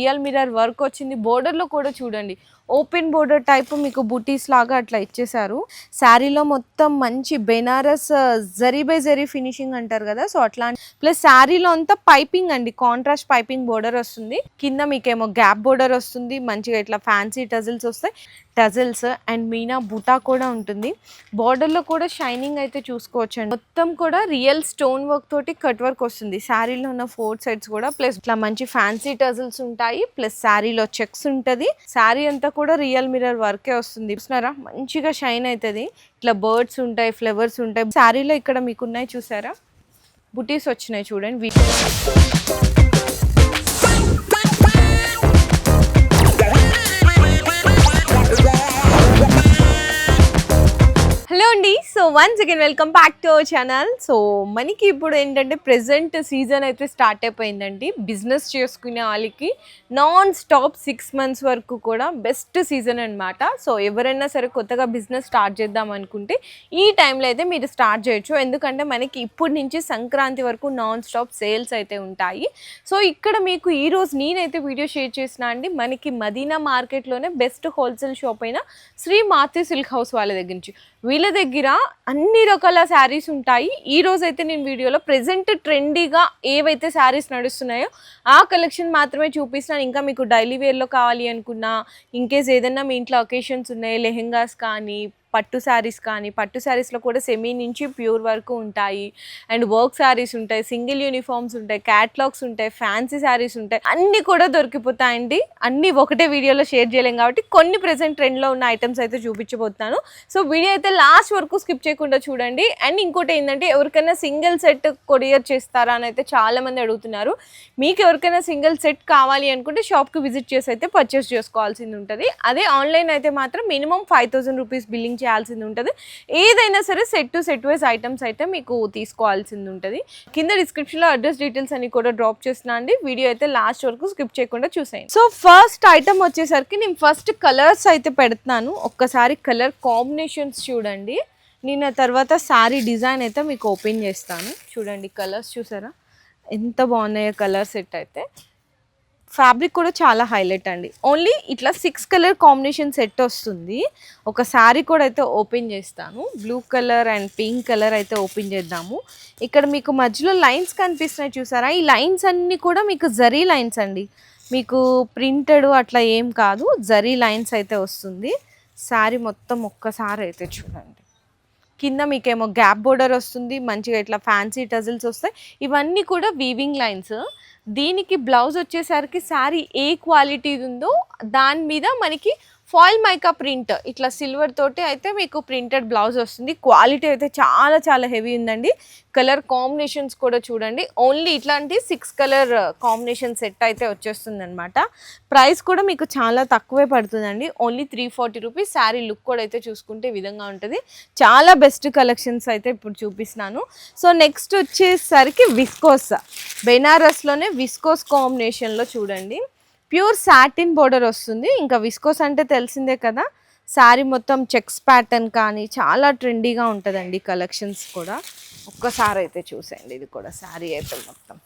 Real mirror work వచ్చింది. బోర్డర్లో కూడా చూడండి ఓపెన్ బోర్డర్ టైప్ మీకు బుటీస్ లాగా అట్లా ఇచ్చేసారు. శారీలో మొత్తం మంచి బెనారస్ జరీ బై జరీ ఫినిషింగ్ అంటారు కదా, సో అట్లా ప్లస్ శారీలో అంతా పైపింగ్ అండి, కాంట్రాస్ట్ పైపింగ్ బోర్డర్ వస్తుంది. కింద మీకేమో గ్యాప్ బోర్డర్ వస్తుంది. మంచిగా ఇట్లా ఫ్యాన్సీ టజిల్స్ వస్తాయి. టజిల్స్ అండ్ మీనా బుటా కూడా ఉంటుంది. బార్డర్లో కూడా షైనింగ్ అయితే చూసుకోవచ్చు అండి. మొత్తం కూడా రియల్ స్టోన్ వర్క్ తోటి కట్ వర్క్ వస్తుంది శారీలో ఉన్న 4 సైడ్స్ కూడా. ప్లస్ ఇట్లా మంచి ఫ్యాన్సీ టజిల్స్ ఉంటాయి. ప్లస్ శారీలో చెక్స్ ఉంటుంది. శారీ అంతా కూడా రియల్ మిర్రర్ వర్కే వస్తుంది. చూస్తున్నారా మంచిగా షైన్ అవుతుంది. ఇట్లా బర్డ్స్ ఉంటాయి, ఫ్లవర్స్ ఉంటాయి. శారీలో ఇక్కడ మీకు ఉన్నాయి చూసారా, బుటీస్ వచ్చినాయి చూడండి. హలో అండి, so once again welcome back to our channel. So మనకి ఇప్పుడు ఏంటంటే ప్రెజెంట్ సీజన్ అయితే స్టార్ట్ అయిపోయిందండి. బిజినెస్ చేసుకునే వాళ్ళకి నాన్ స్టాప్ 6 months వరకు కూడా బెస్ట్ సీజన్ అనమాట. సో ఎవరైనా సరే కొత్తగా బిజినెస్ స్టార్ట్ చేద్దాం అనుకుంటే ఈ టైంలో అయితే మీరు స్టార్ట్ చేయొచ్చు. ఎందుకంటే మనకి ఇప్పటి నుంచి సంక్రాంతి వరకు నాన్ స్టాప్ సేల్స్ అయితే ఉంటాయి. సో ఇక్కడ మీకు ఈరోజు నేనైతే వీడియో షేర్ చేసిన అండి, మనకి మదీనా మార్కెట్లోనే బెస్ట్ హోల్సేల్ షాప్ అయిన శ్రీ మాతి సిల్క్ హౌస్ వాళ్ళ దగ్గర నుంచి. వీళ్ళ దగ్గర అన్ని రకాల శారీస్ ఉంటాయి. ఈ రోజు అయితే నేను వీడియోలో ప్రెజెంట్ ట్రెండీగా ఏవైతే శారీస్ నడుస్తున్నాయో ఆ కలెక్షన్ మాత్రమే చూపిస్తున్నాను. ఇంకా మీకు డైలీ వేర్లో కావాలి అనుకున్నా, ఇన్కేస్ ఏదైనా మీ ఇంట్లో ఒకేషన్స్ ఉన్నాయి, లెహెంగాస్ కానీ పట్టు శారీస్ కానీ, పట్టు శారీస్లో కూడా సెమీ నుంచి ప్యూర్ వరకు ఉంటాయి. అండ్ వర్క్ శారీస్ ఉంటాయి, సింగిల్ యూనిఫామ్స్ ఉంటాయి, క్యాట్లాగ్స్ ఉంటాయి, ఫ్యాన్సీ శారీస్ ఉంటాయి, అన్నీ కూడా దొరికిపోతాయండి. అన్నీ ఒకటే వీడియోలో షేర్ చేయలేం కాబట్టి కొన్ని ప్రెజెంట్ ట్రెండ్లో ఉన్న ఐటమ్స్ అయితే చూపించబోతున్నాను. సో వీడియో అయితే లాస్ట్ వరకు స్కిప్ చేయకుండా చూడండి. అండ్ ఇంకోటి ఏంటంటే ఎవరికైనా సింగిల్ సెట్ కొరియర్ చేస్తారా అని అయితే చాలామంది అడుగుతున్నారు. మీకు ఎవరికైనా సింగిల్ సెట్ కావాలి అనుకుంటే షాప్కి విజిట్ చేసి అయితే పర్చేస్ చేసుకోవాల్సింది ఉంటుంది. అదే ఆన్లైన్ అయితే మాత్రం మినిమం 5000 రూపీస్ బిల్లింగ్ చేయాల్సింది ఉంటుంది. ఏదైనా సరే సెట్ వైజ్ ఐటమ్స్ అయితే మీకు తీసుకోవాల్సింది ఉంటుంది. కింద డిస్క్రిప్షన్లో అడ్రస్ డీటెయిల్స్ అని కూడా డ్రాప్ చేస్తున్నా అండి. వీడియో అయితే లాస్ట్ వరకు స్కిప్ చేయకుండా చూసేయండి. సో ఫస్ట్ ఐటమ్ వచ్చేసరికి నేను ఫస్ట్ కలర్స్ అయితే పెడుతున్నాను. ఒక్కసారి కలర్ కాంబినేషన్స్ చూడండి. నేను తర్వాత శారీ డిజైన్ అయితే మీకు ఓపెన్ చేస్తాను. చూడండి కలర్స్ చూసారా ఎంత బాగున్నాయో. కలర్ సెట్ అయితే ఫ్యాబ్రిక్ కూడా చాలా హైలైట్ అండి. ఓన్లీ ఇట్లా 6 కలర్ కాంబినేషన్ సెట్ వస్తుంది. ఒక శారీ కూడా అయితే ఓపెన్ చేస్తాను. Blue colour and pink colour అయితే ఓపెన్ చేద్దాము. ఇక్కడ మీకు మధ్యలో లైన్స్ కనిపిస్తున్నాయి చూసారా, ఈ లైన్స్ అన్నీ కూడా మీకు జరీ లైన్స్ అండి. మీకు ప్రింటెడ్ అట్లా ఏం కాదు, జరీ లైన్స్ అయితే వస్తుంది. శారీ మొత్తం ఒక్కసారి అయితే చూడండి. కింద మీకేమో గ్యాప్ బోర్డర్ వస్తుంది. మంచిగా ఇట్లా ఫ్యాన్సీ టజిల్స్ వస్తాయి. ఇవన్నీ కూడా వీవింగ్ లైన్స్. దీనికి బ్లౌజ్ వచ్చేసరికి శారీ ఏ క్వాలిటీ ఉందో దాని మీద మనకి ఫాయిల్ మైకా ప్రింట్ ఇట్లా సిల్వర్ తోటి అయితే మీకు ప్రింటెడ్ బ్లౌజ్ వస్తుంది. క్వాలిటీ అయితే చాలా చాలా హెవీ ఉందండి. కలర్ కాంబినేషన్స్ కూడా చూడండి. ఓన్లీ ఇట్లాంటి 6 కలర్ కాంబినేషన్ సెట్ అయితే వచ్చేస్తుంది అనమాట. ప్రైస్ కూడా మీకు చాలా తక్కువే పడుతుందండి. Only 340 rupees. శారీ లుక్ కూడా అయితే చూసుకుంటే ఈ విధంగా ఉంటుంది. చాలా బెస్ట్ కలెక్షన్స్ అయితే ఇప్పుడు చూపిస్తున్నాను. సో నెక్స్ట్ వచ్చేసరికి విస్కోస్, బెనారస్లోనే విస్కోస్ కాంబినేషన్లో చూడండి. ప్యూర్ సాటిన్ బోర్డర్ వస్తుంది. ఇంకా విస్కోస్ అంటే తెలిసిందే కదా, శారీ మొత్తం చెక్స్ ప్యాటర్న్ కానీ చాలా ట్రెండీగా ఉంటుందండి. కలెక్షన్స్ కూడా ఒక్కసారి అయితే చూసేయండి. ఇది కూడా శారీ అయితే మొత్తం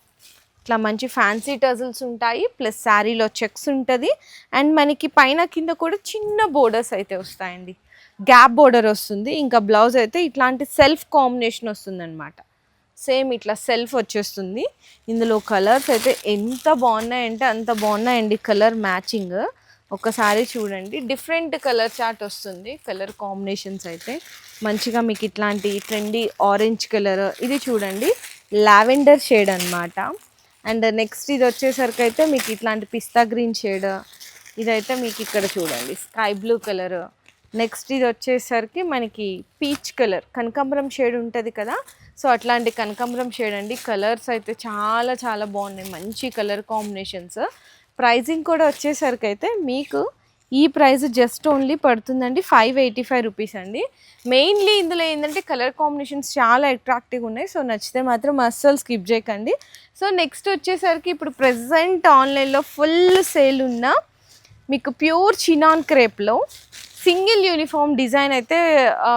ఇట్లా మంచి ఫ్యాన్సీ టజిల్స్ ఉంటాయి. ప్లస్ శారీలో చెక్స్ ఉంటుంది. అండ్ మనకి పైన కింద కూడా చిన్న బోర్డర్స్ అయితే వస్తాయండి. గ్యాప్ బోర్డర్ వస్తుంది. ఇంకా బ్లౌజ్ అయితే ఇట్లాంటి సెల్ఫ్ కాంబినేషన్ వస్తుంది అనమాట. సేమ్ ఇట్లా సెల్ఫ్ వచ్చేస్తుంది. ఇందులో కలర్స్ అయితే ఎంత బాగున్నాయంటే అంత బాగున్నాయండి. కలర్ మ్యాచింగ్ ఒకసారి చూడండి. డిఫరెంట్ కలర్ చార్ట్ వస్తుంది. కలర్ కాంబినేషన్స్ అయితే మంచిగా మీకు ఇట్లాంటి ట్రెండీ ఆరెంజ్ కలర్, ఇది చూడండి లావెండర్ షేడ్ అనమాట. అండ్ నెక్స్ట్ ఇది వచ్చేసరికి అయితే మీకు ఇట్లాంటి పిస్తా గ్రీన్ షేడ్, ఇదైతే మీకు ఇక్కడ చూడండి స్కై బ్లూ కలర్. నెక్స్ట్ ఇది వచ్చేసరికి మనకి పీచ్ కలర్, కనకాంబరం షేడ్ ఉంటుంది కదా, సో అట్లాంటి కనకాంబరం షేడ్ అండి. కలర్స్ అయితే చాలా చాలా బాగున్నాయి. మంచి కలర్ కాంబినేషన్స్. ప్రైజింగ్ కూడా వచ్చేసరికి అయితే మీకు ఈ ప్రైస్ జస్ట్ ఓన్లీ పడుతుందండి 585 రూపీస్ అండి. మెయిన్లీ ఇందులో ఏంటంటే కలర్ కాంబినేషన్స్ చాలా అట్రాక్టివ్గా ఉన్నాయి. సో నచ్చితే మాత్రం అస్సలు స్కిప్ చేయకండి. సో నెక్స్ట్ వచ్చేసరికి ఇప్పుడు ప్రెజెంట్ ఆన్లైన్లో ఫుల్ సేల్ ఉన్న మీకు ప్యూర్ చినాన్ క్రేప్లో సింగిల్ యూనిఫామ్ డిజైన్ అయితే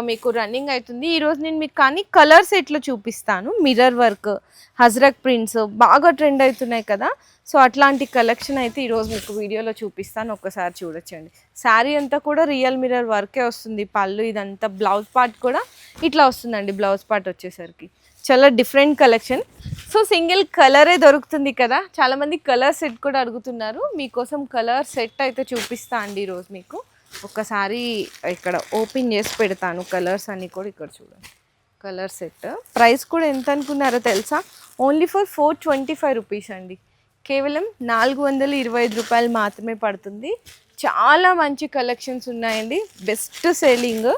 మీకు రన్నింగ్ అవుతుంది. ఈరోజు నేను మీకు కానీ కలర్స్ ఎట్లా చూపిస్తాను. మిర్రర్ వర్క్, హజ్రక్ ప్రింట్స్ బాగా ట్రెండ్ అవుతున్నాయి కదా, సో అట్లాంటి కలెక్షన్ అయితే ఈరోజు మీకు వీడియోలో చూపిస్తాను. ఒక్కసారి చూడొచ్చండి. శారీ అంతా కూడా రియల్ మిర్రర్ వర్కే వస్తుంది. పళ్ళు ఇదంతా, బ్లౌజ్ పార్ట్ కూడా ఇట్లా వస్తుందండి. బ్లౌజ్ పార్ట్ వచ్చేసరికి చాలా డిఫరెంట్ కలెక్షన్. సో సింగిల్ కలరే దొరుకుతుంది కదా, చాలామంది కలర్ సెట్ కూడా అడుగుతున్నారు. మీకోసం కలర్ సెట్ అయితే చూపిస్తా అండి ఈరోజు మీకు. ఒక్కసారి ఇక్కడ ఓపెన్ చేసి పెడతాను కలర్స్ అన్నీ కూడా. ఇక్కడ చూడండి కలర్ సెట్. ప్రైస్ కూడా ఎంత అనుకున్నారో తెలుసా? ఓన్లీ ఫర్ 425 రూపీస్ అండి. కేవలం 425 రూపాయలు మాత్రమే పడుతుంది. చాలా మంచి కలెక్షన్స్ ఉన్నాయండి. Best selling.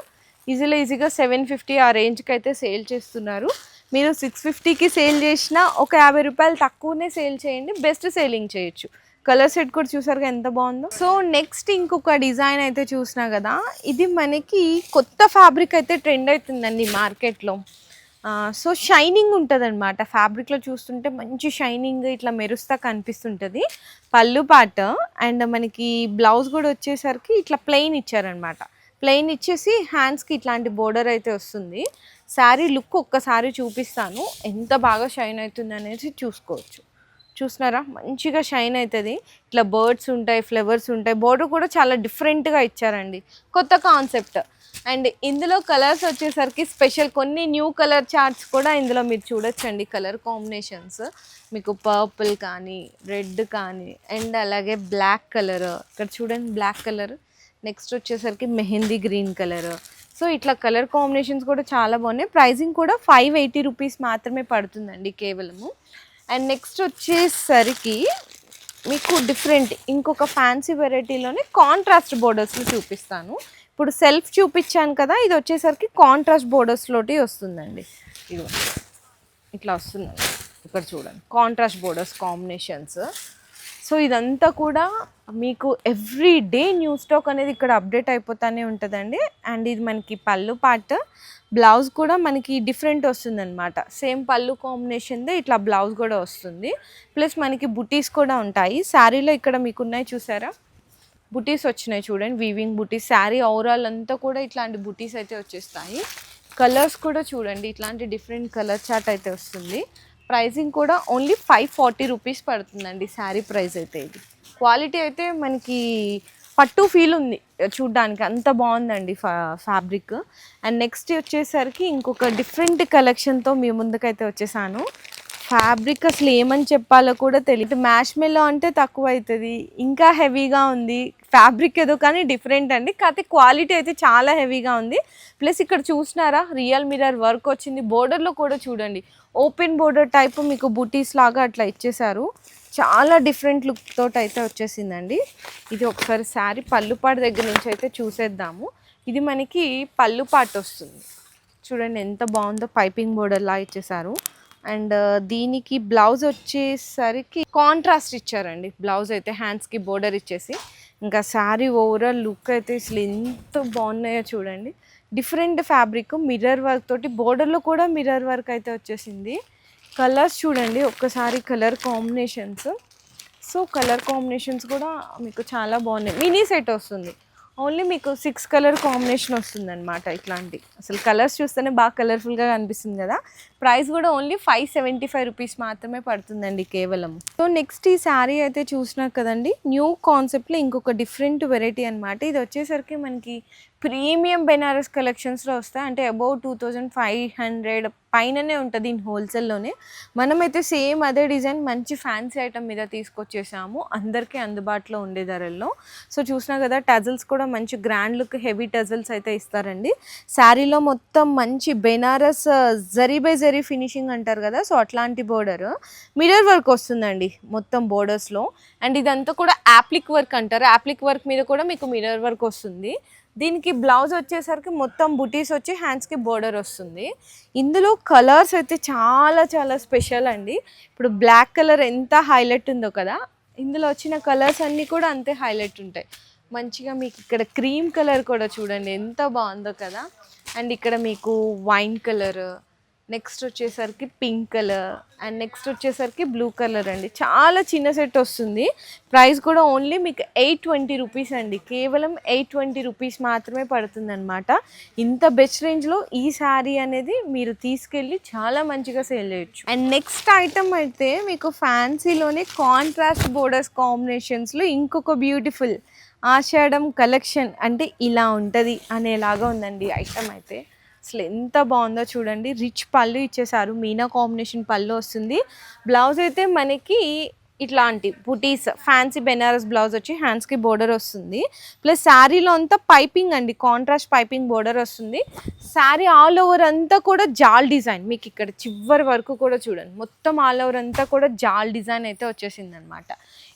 ఈజీగా 750 ఆ రేంజ్కి అయితే సేల్ చేస్తున్నారు. మీరు 650కి సేల్ చేసినా ఒక 50 రూపాయలు తక్కువనే సేల్ చేయండి, బెస్ట్ సేలింగ్ చేయొచ్చు. కలర్ సెట్ కూడా చూసారుగా ఎంత బాగుందో. సో నెక్స్ట్ ఇంకొక డిజైన్ అయితే చూసినా కదా, ఇది మనకి కొత్త ఫ్యాబ్రిక్ అయితే ట్రెండ్ అవుతుందండి మార్కెట్లో. సో షైనింగ్ ఉంటుంది అనమాట. ఫ్యాబ్రిక్లో చూస్తుంటే మంచి షైనింగ్ ఇట్లా మెరుస్తా కనిపిస్తుంటుంది. పళ్ళు పాట అండ్ మనకి బ్లౌజ్ కూడా వచ్చేసరికి ఇట్లా ప్లెయిన్ ఇచ్చారనమాట. ప్లెయిన్ ఇచ్చేసి హ్యాండ్స్కి ఇట్లాంటి బోర్డర్ అయితే వస్తుంది. శారీ లుక్ ఒక్కసారి చూపిస్తాను, ఎంత బాగా షైన్ అవుతుంది అనేది చూసుకోవచ్చు. చూసినారా, మంచిగా షైన్ అవుతుంది. ఇట్లా బర్డ్స్ ఉంటాయి, ఫ్లవర్స్ ఉంటాయి. బోర్డర్ కూడా చాలా డిఫరెంట్గా ఇచ్చారండి, కొత్త కాన్సెప్ట్. అండ్ ఇందులో కలర్స్ వచ్చేసరికి స్పెషల్ కొన్ని న్యూ కలర్ చార్ట్స్ కూడా ఇందులో మీరు చూడొచ్చండి. కలర్ కాంబినేషన్స్ మీకు పర్పుల్ కానీ, రెడ్ కానీ, అండ్ అలాగే బ్లాక్ కలర్. ఇక్కడ చూడండి బ్లాక్ కలర్. నెక్స్ట్ వచ్చేసరికి మెహందీ గ్రీన్ కలర్. సో ఇట్లా కలర్ కాంబినేషన్స్ కూడా చాలా బాగున్నాయి. ప్రైజింగ్ కూడా 580 రూపీస్ మాత్రమే పడుతుందండి కేవలము. అండ్ నెక్స్ట్ వచ్చేసరికి మీకు డిఫరెంట్ ఇంకొక ఫ్యాన్సీ వెరైటీలోనే కాంట్రాస్ట్ బోర్డర్స్లో చూపిస్తాను. ఇప్పుడు సెల్ఫ్ చూపించాను కదా, ఇది వచ్చేసరికి కాంట్రాస్ట్ బోర్డర్స్లోటి వస్తుందండి. ఇది ఇట్లా వస్తుందండి. ఇక్కడ చూడండి కాంట్రాస్ట్ బోర్డర్స్ కాంబినేషన్స్. సో ఇదంతా కూడా మీకు ఎవ్రీ డే న్యూ స్టాక్ అనేది ఇక్కడ అప్డేట్ అయిపోతూనే ఉంటుందండి. అండ్ ఇది మనకి పళ్ళు పార్ట్, బ్లౌజ్ కూడా మనకి డిఫరెంట్ వస్తుంది అనమాట. సేమ్ పళ్ళు కాంబినేషన్దే ఇట్లా బ్లౌజ్ కూడా వస్తుంది. ప్లస్ మనకి బుటీస్ కూడా ఉంటాయి శారీలో. ఇక్కడ మీకు ఉన్నాయి చూసారా, బుటీస్ వచ్చినాయి చూడండి, వీవింగ్ బుటీస్. శారీ ఓవరాల్ అంతా కూడా ఇట్లాంటి బుటీస్ అయితే వచ్చేస్తాయి. కలర్స్ కూడా చూడండి, ఇట్లాంటి డిఫరెంట్ కలర్ చార్ట్ అయితే వస్తుంది. ప్రైజింగ్ కూడా ఓన్లీ 540 రూపీస్ పడుతుందండి శారీ ప్రైస్ అయితే. ఇది క్వాలిటీ అయితే మనకి పట్టు ఫీల్ ఉంది చూడ్డానికి, అంత బాగుందండి ఫ్యాబ్రిక్. అండ్ నెక్స్ట్ వచ్చేసరికి ఇంకొక డిఫరెంట్ కలెక్షన్తో మీ ముందుకైతే వచ్చేసాను. ఫ్యాబ్రిక్ అసలు ఏమని చెప్పాలో కూడా తెలియదు. మ్యాష్ మెల్లో అంటే తక్కువ అవుతుంది, ఇంకా హెవీగా ఉంది. ఫ్యాబ్రిక్ ఏదో కానీ డిఫరెంట్ అండి, కాకపోతే క్వాలిటీ అయితే చాలా హెవీగా ఉంది. ప్లస్ ఇక్కడ చూసినారా రియల్ మిర్రర్ వర్క్ వచ్చింది. బోర్డర్లో కూడా చూడండి ఓపెన్ బోర్డర్ టైప్ మీకు బూటీస్ లాగా అట్లా ఇచ్చేసారు. చాలా డిఫరెంట్ లుక్ తోటి అయితే వచ్చేసిందండి. ఇది ఒకసారి శారీ పళ్ళు పాటు దగ్గర నుంచి అయితే చూసేద్దాము. ఇది మనకి పళ్ళు పాటు వస్తుంది చూడండి, ఎంత బాగుందో. పైపింగ్ బోర్డర్ లా ఇచ్చేసారు. అండ్ దీనికి బ్లౌజ్ వచ్చేసరికి కాంట్రాస్ట్ ఇచ్చారండి. బ్లౌజ్ అయితే హ్యాండ్స్కి బోర్డర్ ఇచ్చేసి, ఇంకా శారీ ఓవరాల్ లుక్ అయితే అసలు ఎంత బాగున్నాయో చూడండి. డిఫరెంట్ ఫ్యాబ్రిక్, మిర్రర్ వర్క్ తోటి, బోర్డర్లో కూడా మిర్రర్ వర్క్ అయితే వచ్చేసింది. కలర్స్ చూడండి ఒక్కసారి, colour combinations. So colour combinations కూడా మీకు చాలా బాగున్నాయి. మినీ సెట్ వస్తుంది, ఓన్లీ మీకు 6 కలర్ కాంబినేషన్ వస్తుంది అనమాట. ఇట్లాంటి అసలు కలర్స్ చూస్తేనే బాగా కలర్ఫుల్గా కనిపిస్తుంది కదా. ప్రైస్ కూడా ఓన్లీ 575 రూపీస్ మాత్రమే పడుతుందండి కేవలం. సో నెక్స్ట్ ఈ శారీ అయితే చూసినా కదండి, న్యూ కాన్సెప్ట్లో ఇంకొక డిఫరెంట్ వెరైటీ అనమాట. ఇది వచ్చేసరికి మనకి ప్రీమియం బెనారస్ కలెక్షన్స్లో వస్తాయి. అంటే అబౌవ్ 2500 పైననే ఉంటుంది ఇన్ హోల్సేల్లోనే. మనమైతే సేమ్ అదే డిజైన్ మంచి ఫ్యాన్సీ ఐటమ్ మీద తీసుకొచ్చేసాము, అందరికీ అందుబాటులో ఉండే ధరల్లో. సో చూసినా కదా, టజల్స్ కూడా మంచి గ్రాండ్ లుక్, హెవీ టజల్స్ అయితే ఇస్తారండి. శారీలో మొత్తం మంచి బెనారస్ జరీ బై జరీ ఫినిషింగ్ అంటారు కదా, సో అట్లాంటి బోర్డర్. మిర్రర్ వర్క్ వస్తుందండి మొత్తం బోర్డర్స్లో. అండ్ ఇదంతా కూడా యాప్లిక్ వర్క్ అంటారు. యాప్లిక్ వర్క్ మీద కూడా మీకు మిర్రర్ వర్క్ వస్తుంది. దీనికి బ్లౌజ్ వచ్చేసరికి మొత్తం బుటీస్ వచ్చి హ్యాండ్స్కి బోర్డర్ వస్తుంది. ఇందులో కలర్స్ అయితే చాలా చాలా స్పెషల్ అండి. ఇప్పుడు బ్లాక్ కలర్ ఎంత హైలైట్ ఉందో కదా, ఇందులో వచ్చిన కలర్స్ అన్నీ కూడా అంతే హైలైట్ ఉంటాయి. మంచిగా మీకు ఇక్కడ క్రీమ్ కలర్ కూడా చూడండి ఎంత బాగుందో కదా. అండ్ ఇక్కడ మీకు వైన్ కలర్, నెక్స్ట్ వచ్చేసరికి పింక్ కలర్ అండ్ నెక్స్ట్ వచ్చేసరికి బ్లూ కలర్ అండి. చాలా చిన్న సెట్ వస్తుంది. ప్రైస్ కూడా ఓన్లీ మీకు 820 రూపీస్ అండి. కేవలం 820 రూపీస్ మాత్రమే పడుతుంది అనమాట. ఇంత బెస్ట్ రేంజ్లో ఈ శారీ అనేది మీరు తీసుకెళ్ళి చాలా మంచిగా సేల్ చేయొచ్చు. అండ్ నెక్స్ట్ ఐటమ్ అయితే మీకు ఫ్యాన్సీలోనే కాంట్రాస్ట్ బోర్డర్స్ కాంబినేషన్స్లో ఇంకొక బ్యూటిఫుల్ ఆషాఢం కలెక్షన్ అంటే ఇలా ఉంటుంది అనేలాగా ఉందండి ఐటమ్ అయితే. అసలు ఎంత బాగుందో చూడండి. రిచ్ పళ్ళు ఇచ్చేసారు, మీనా కాంబినేషన్ పళ్ళు వస్తుంది. బ్లౌజ్ అయితే మనకి ఇట్లాంటి బుటీస్ ఫ్యాన్సీ బెనారస్ బ్లౌజ్ వచ్చి హ్యాండ్స్కి బోర్డర్ వస్తుంది. ప్లస్ శారీలో అంతా పైపింగ్ అండి, కాంట్రాస్ట్ పైపింగ్ బోర్డర్ వస్తుంది. శారీ ఆల్ ఓవర్ అంతా కూడా జాల్ డిజైన్, మీకు ఇక్కడ చివరి వరకు కూడా చూడండి మొత్తం ఆల్ ఓవర్ అంతా కూడా జాల్ డిజైన్ అయితే వచ్చేసింది అనమాట.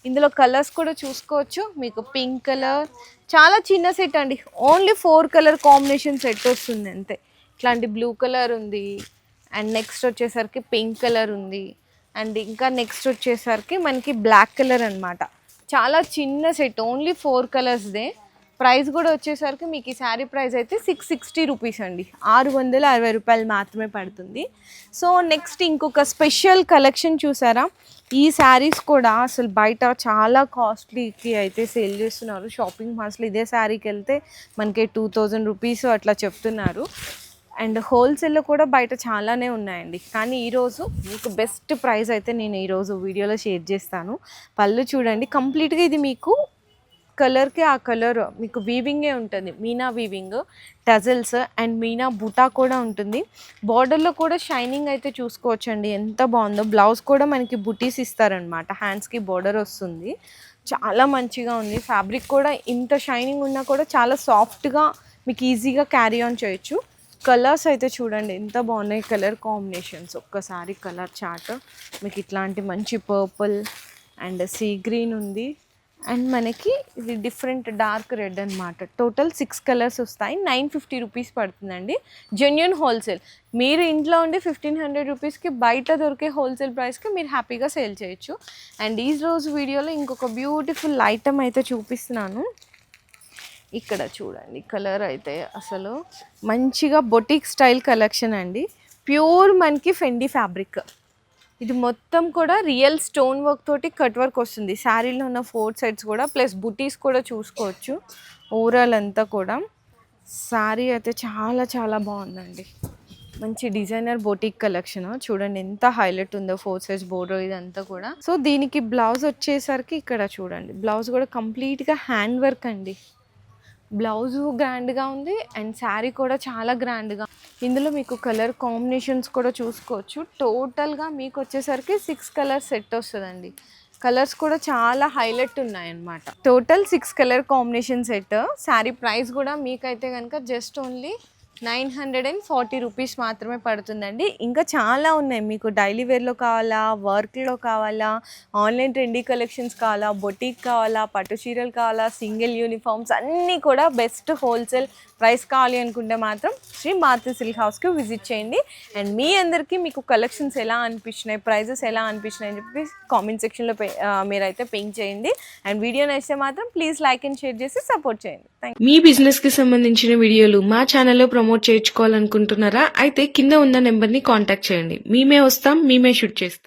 ఇందులో కలర్స్ కూడా చూసుకోవచ్చు. మీకు పింక్ కలర్, చాలా చిన్న సెట్ అండి, ఓన్లీ 4 కలర్ కాంబినేషన్ సెట్ వస్తుంది అంతే. ఇట్లాంటి బ్లూ కలర్ ఉంది అండ్ నెక్స్ట్ వచ్చేసరికి పింక్ కలర్ ఉంది అండ్ ఇంకా నెక్స్ట్ వచ్చేసరికి మనకి బ్లాక్ కలర్ అనమాట. చాలా చిన్న సెట్, ఓన్లీ 4 కలర్స్దే. ప్రైస్ కూడా వచ్చేసరికి మీకు ఈ శారీ ప్రైస్ అయితే 660 రూపీస్ అండి, 660 రూపాయలు మాత్రమే పడుతుంది. సో నెక్స్ట్ ఇంకొక స్పెషల్ కలెక్షన్ చూసారా. ఈ శారీస్ కూడా అసలు బయట చాలా కాస్ట్లీకి అయితే సేల్ చేస్తున్నారు. షాపింగ్ మాల్స్లో ఇదే శారీకి వెళ్తే మనకి 2000 రూపీస్ అట్లా చెప్తున్నారు. అండ్ హోల్సేల్లో కూడా బయట చాలానే ఉన్నాయండి. కానీ ఈరోజు మీకు బెస్ట్ ప్రైస్ అయితే నేను ఈరోజు వీడియోలో షేర్ చేస్తాను. పళ్ళు చూడండి, కంప్లీట్గా ఇది మీకు కలర్కి ఆ కలర్ మీకు వీవింగే ఉంటుంది, meena weaving, tassels and meena buta కూడా ఉంటుంది. బార్డర్లో కూడా షైనింగ్ అయితే చూసుకోవచ్చండి, ఎంత బాగుందో. బ్లౌజ్ కూడా మనకి బుటీస్ ఇస్తారనమాట, హ్యాండ్స్కి బార్డర్ వస్తుంది. చాలా మంచిగా ఉంది. ఫ్యాబ్రిక్ కూడా ఇంత షైనింగ్ ఉన్నా కూడా చాలా సాఫ్ట్గా మీకు ఈజీగా క్యారీ ఆన్ చేయొచ్చు. కలర్స్ అయితే చూడండి ఎంత బాగున్నాయి, కలర్ కాంబినేషన్స్. ఒక్కసారి కలర్ చార్ట్ మీకు ఇట్లాంటి మంచి పర్పుల్ అండ్ సీ గ్రీన్ ఉంది అండ్ మనకి ఇది డిఫరెంట్ డార్క్ రెడ్ అనమాట. టోటల్ 6 కలర్స్ వస్తాయి. 950 రూపీస్ పడుతుందండి. జెన్యూన్ హోల్సేల్, మీరు ఇంట్లో ఉండి 1500 రూపీస్కి బయట దొరికే హోల్సేల్ ప్రైస్కి మీరు హ్యాపీగా సేల్ చేయొచ్చు. అండ్ ఈ రోజు వీడియోలో ఇంకొక బ్యూటిఫుల్ ఐటమ్ అయితే చూపిస్తున్నాను. ఇక్కడ చూడండి కలర్ అయితే అసలు మంచిగా బొటిక్ స్టైల్ కలెక్షన్ అండి. ప్యూర్ మనకి ఫెండి ఫ్యాబ్రిక్, ఇది మొత్తం కూడా రియల్ స్టోన్ వర్క్ తోటి కట్ వర్క్ వస్తుంది. శారీలో ఉన్న 4 సైడ్స్ కూడా ప్లస్ బుటీస్ కూడా చూసుకోవచ్చు. ఓవరాల్ అంతా కూడా శారీ అయితే చాలా చాలా బాగుందండి. మంచి డిజైనర్ బొటిక్ కలెక్షన్ చూడండి ఎంత హైలైట్ ఉందో. 4 సైజ్ బోర్డర్ ఇదంతా కూడా. సో దీనికి బ్లౌజ్ వచ్చేసరికి ఇక్కడ చూడండి, బ్లౌజ్ కూడా కంప్లీట్గా హ్యాండ్ వర్క్ అండి. బ్లౌజు గ్రాండ్గా ఉంది అండ్ శారీ కూడా చాలా గ్రాండ్గా. ఇందులో మీకు కలర్ కాంబినేషన్స్ కూడా చూసుకోవచ్చు. టోటల్గా మీకు వచ్చేసరికి 6 కలర్ సెట్ వస్తుందండి. కలర్స్ కూడా చాలా హైలైట్ ఉన్నాయన్నమాట. Total 6 colour combination set. Sari price కూడా మీకైతే కనుక జస్ట్ ఓన్లీ 940 రూపీస్ మాత్రమే పడుతుందండి. ఇంకా చాలా ఉన్నాయి, మీకు డైలీ వేర్లో కావాలా, వర్క్లో కావాలా, ఆన్లైన్ ట్రెండీ కలెక్షన్స్ కావాలా, బొటిక్ కావాలా, పట్టు చీరలు కావాలా, సింగిల్ యూనిఫామ్స్ అన్నీ కూడా బెస్ట్ హోల్సేల్ ప్రైస్ కావాలి అనుకుంటే మాత్రం శ్రీ మాతృ సిల్క్ హౌస్కి విజిట్ చేయండి. అండ్ మీ అందరికీ మీకు కలెక్షన్స్ ఎలా అనిపించినాయి, ప్రైజెస్ ఎలా అనిపించినాయి అని చెప్పి కామెంట్ సెక్షన్లో మీరైతే పింక్ చేయండి. అండ్ వీడియో నచ్చితే మాత్రం ప్లీజ్ లైక్ అండ్ షేర్ చేసి సపోర్ట్ చేయండి. మీ బిజినెస్ కి సంబంధించిన వీడియోలు మా ఛానల్లో ప్రమోట్ చేయించుకోవాలనుకుంటున్నారా? అయితే కింద ఉన్న నెంబర్ ని కాంటాక్ట్ చేయండి. మేమే వస్తాం, మేమే షూట్ చేస్తాం.